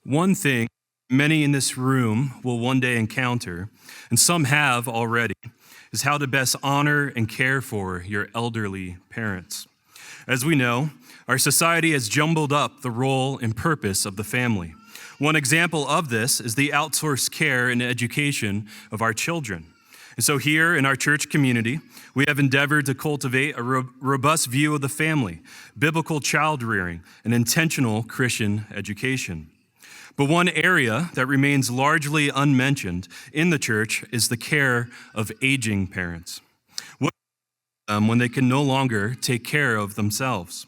One thing many in this room will one day encounter, and some have already, is how to best honor and care for your elderly parents. As we know, our society has jumbled up the role and purpose of the family. One example of this is the outsourced care and education of our children. And so here in our church community, we have endeavored to cultivate a robust view of the family, biblical child rearing, and intentional Christian education. But one area that remains largely unmentioned in the church is the care of aging parents. What when they can no longer take care of themselves?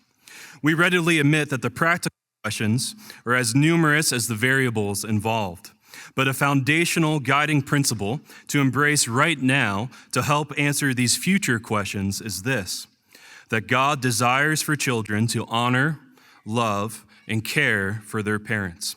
We readily admit that the practical questions are as numerous as the variables involved. But a foundational guiding principle to embrace right now to help answer these future questions is this: that God desires for children to honor, love, and care for their parents.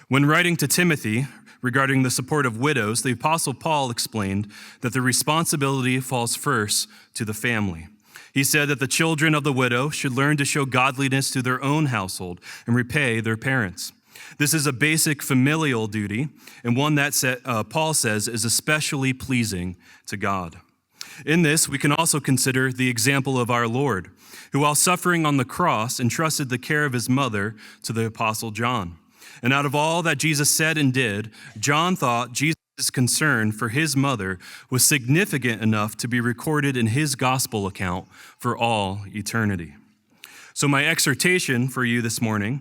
When writing to Timothy regarding the support of widows, the Apostle Paul explained that the responsibility falls first to the family. He said that the children of the widow should learn to show godliness to their own household and repay their parents. This is a basic familial duty, and one that Paul says is especially pleasing to God. In this, we can also consider the example of our Lord, who while suffering on the cross entrusted the care of his mother to the Apostle John. And out of all that Jesus said and did, John thought Jesus' concern for his mother was significant enough to be recorded in his gospel account for all eternity. So my exhortation for you this morning: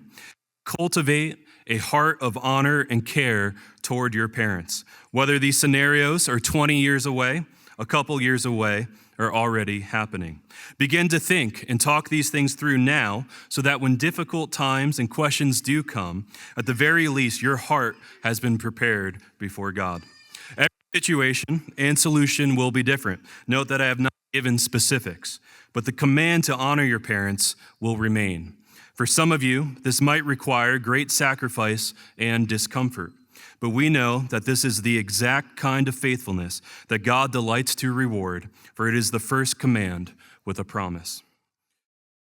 cultivate a heart of honor and care toward your parents, whether these scenarios are 20 years away, a couple years away, or already happening. Begin to think and talk these things through now so that when difficult times and questions do come, at the very least, your heart has been prepared before God. Every situation and solution will be different. Note that I have not given specifics, but the command to honor your parents will remain. For some of you, this might require great sacrifice and discomfort. But we know that this is the exact kind of faithfulness that God delights to reward, for it is the first command with a promise.